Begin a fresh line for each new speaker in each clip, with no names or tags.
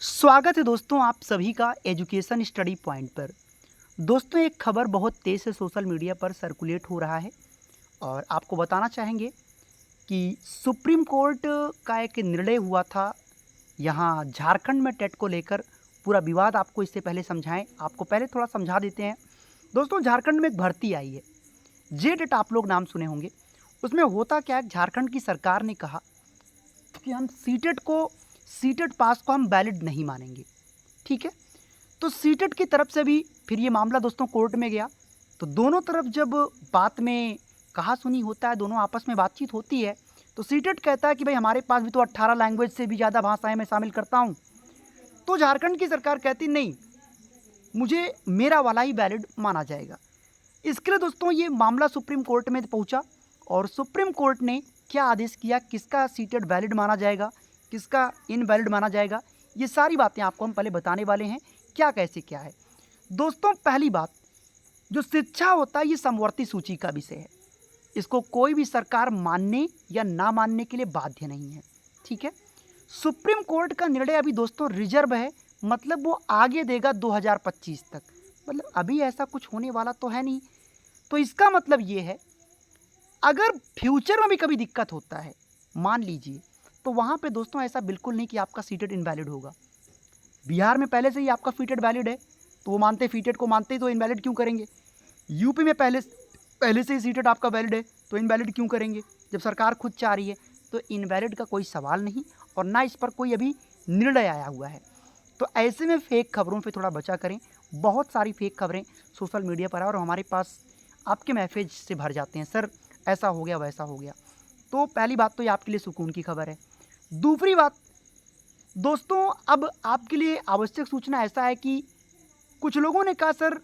स्वागत है दोस्तों आप सभी का एजुकेशन स्टडी पॉइंट पर। दोस्तों एक खबर बहुत तेज़ से सोशल मीडिया पर सर्कुलेट हो रहा है और आपको बताना चाहेंगे कि सुप्रीम कोर्ट का एक निर्णय हुआ था यहाँ झारखंड में टेट को लेकर। पूरा विवाद आपको इससे पहले समझाएं, आपको पहले थोड़ा समझा देते हैं। दोस्तों झारखंड में एक भर्ती आई है, जेटेट आप लोग नाम सुने होंगे। उसमें होता क्या है, झारखंड की सरकार ने कहा कि हम सीटेट पास को हम वैलिड नहीं मानेंगे। ठीक है, तो सीटेट की तरफ से भी फिर ये मामला दोस्तों कोर्ट में गया। तो दोनों तरफ जब बात में कहा सुनी होता है, दोनों आपस में बातचीत होती है, तो सीटेट कहता है कि भाई हमारे पास भी तो 18 लैंग्वेज से भी ज़्यादा भाषाएं मैं शामिल करता हूँ। तो झारखंड की सरकार कहती नहीं, मुझे मेरा वाला ही वैलिड माना जाएगा। इसके लिए दोस्तों ये मामला सुप्रीम कोर्ट में पहुंचा और सुप्रीम कोर्ट ने क्या आदेश किया, किसका सीटेट वैलिड माना जाएगा, किसका इनवैलिड माना जाएगा, ये सारी बातें आपको हम पहले बताने वाले हैं, क्या कैसे क्या है। दोस्तों पहली बात, जो शिक्षा होता है ये समवर्ती सूची का विषय है। इसको कोई भी सरकार मानने या ना मानने के लिए बाध्य नहीं है। ठीक है, सुप्रीम कोर्ट का निर्णय अभी दोस्तों रिजर्व है, मतलब वो आगे देगा 2025 तक। मतलब अभी ऐसा कुछ होने वाला तो है नहीं। तो इसका मतलब ये है, अगर फ्यूचर में भी कभी दिक्कत होता है मान लीजिए, तो वहाँ पे दोस्तों ऐसा बिल्कुल नहीं कि आपका सीटेट इनवैलिड होगा। बिहार में पहले से ही आपका सीटेट वैलिड है, तो वो मानते सीटेट को मानते ही तो इनवैलिड क्यों करेंगे। यूपी में पहले से ही सीटेट आपका वैलिड है, तो इनवैलिड क्यों करेंगे जब सरकार खुद चाह रही है। तो इनवैलिड का कोई सवाल नहीं और ना इस पर कोई अभी निर्णय आया हुआ है। तो ऐसे में फेक खबरों पर थोड़ा बचा करें। बहुत सारी फेक खबरें सोशल मीडिया पर और हमारे पास आपके मैसेज से भर जाते हैं, सर ऐसा हो गया वैसा हो गया। तो पहली बात तो ये आपके लिए सुकून की खबर है। दूसरी बात दोस्तों, अब आपके लिए आवश्यक सूचना ऐसा है कि कुछ लोगों ने कहा सर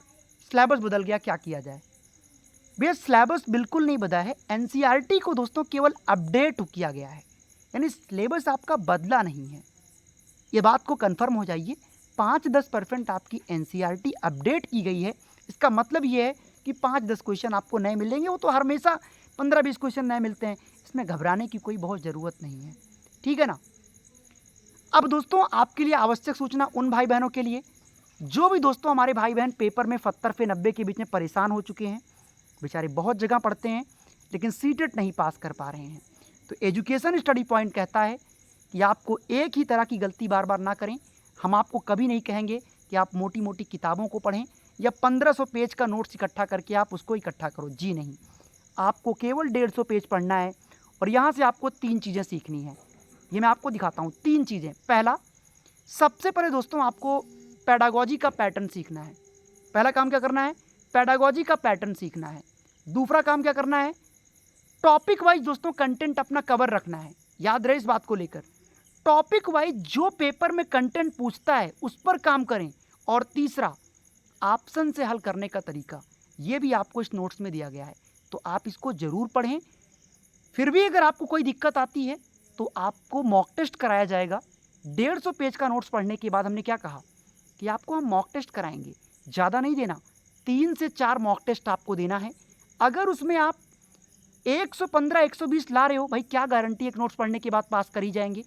सिलेबस बदल गया, क्या किया जाए। भैया सिलेबस बिल्कुल नहीं बदला है, एनसीईआरटी को दोस्तों केवल अपडेट किया गया है, यानी सिलेबस आपका बदला नहीं है। ये बात को कंफर्म हो जाइए। 5-10% आपकी एनसीईआरटी अपडेट की गई है। इसका मतलब ये है कि 5-10 क्वेश्चन आपको नए मिलेंगे। वो तो हमेशा 15-20 क्वेश्चन नए मिलते हैं, इसमें घबराने की कोई बहुत ज़रूरत नहीं है। ठीक है ना। अब दोस्तों आपके लिए आवश्यक सूचना उन भाई बहनों के लिए जो भी दोस्तों हमारे भाई बहन पेपर में 70 से 90 के बीच में परेशान हो चुके हैं, बेचारे बहुत जगह पढ़ते हैं लेकिन सीटेट नहीं पास कर पा रहे हैं। तो एजुकेशन स्टडी पॉइंट कहता है कि आपको एक ही तरह की गलती बार बार ना करें। हम आपको कभी नहीं कहेंगे कि आप मोटी मोटी किताबों को पढ़ें या 1500 पेज का नोट्स इकट्ठा करके आप उसको इकट्ठा करो। जी नहीं, आपको केवल 150 पेज पढ़ना है और यहाँ से आपको 3 चीज़ें सीखनी है। ये मैं आपको दिखाता हूँ 3 चीज़ें। पहला, सबसे पहले दोस्तों आपको पेडागॉजी का पैटर्न सीखना है। पहला काम क्या करना है, पेडागॉजी का पैटर्न सीखना है। दूसरा काम क्या करना है, टॉपिक वाइज दोस्तों कंटेंट अपना कवर रखना है। याद रहे इस बात को लेकर, टॉपिक वाइज जो पेपर में कंटेंट पूछता है उस पर काम करें। और तीसरा, ऑप्शन से हल करने का तरीका, ये भी आपको इस नोट्स में दिया गया है, तो आप इसको ज़रूर पढ़ें। फिर भी अगर आपको कोई दिक्कत आती है तो आपको मॉक टेस्ट कराया जाएगा। 150 पेज का नोट्स पढ़ने के बाद हमने क्या कहा कि आपको हम मॉक टेस्ट कराएंगे, ज़्यादा नहीं देना, 3 से 4 मॉक टेस्ट आपको देना है। अगर उसमें आप 115-120 ला रहे हो, भाई क्या गारंटी एक नोट्स पढ़ने के बाद पास कर ही जाएंगे।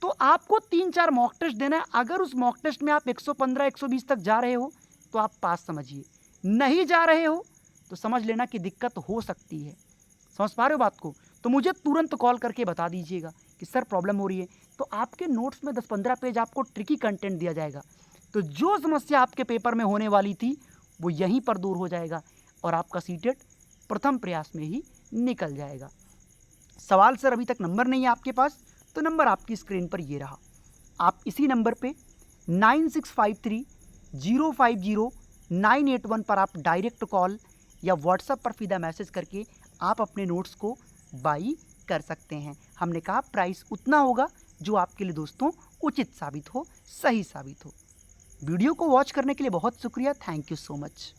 तो आपको 3-4 मॉक टेस्ट देना है। अगर उस मॉक टेस्ट में आप 115-120 तक जा रहे हो तो आप पास समझिए, नहीं जा रहे हो तो समझ लेना कि दिक्कत हो सकती है। समझ पा रहे हो बात को। तो मुझे तुरंत कॉल करके बता दीजिएगा कि सर प्रॉब्लम हो रही है, तो आपके नोट्स में 10-15 पेज आपको ट्रिकी कंटेंट दिया जाएगा। तो जो समस्या आपके पेपर में होने वाली थी वो यहीं पर दूर हो जाएगा और आपका सीटेट प्रथम प्रयास में ही निकल जाएगा। सवाल सर अभी तक नंबर नहीं है आपके पास, तो नंबर आपकी स्क्रीन पर ये रहा। आप इसी नंबर पे 9653-050-981 पर आप डायरेक्ट कॉल या व्हाट्सएप पर सीधा मैसेज करके आप अपने नोट्स को बाई कर सकते हैं। हमने कहा प्राइस उतना होगा जो आपके लिए दोस्तों उचित साबित हो, सही साबित हो। वीडियो को वॉच करने के लिए बहुत शुक्रिया। Thank you so much.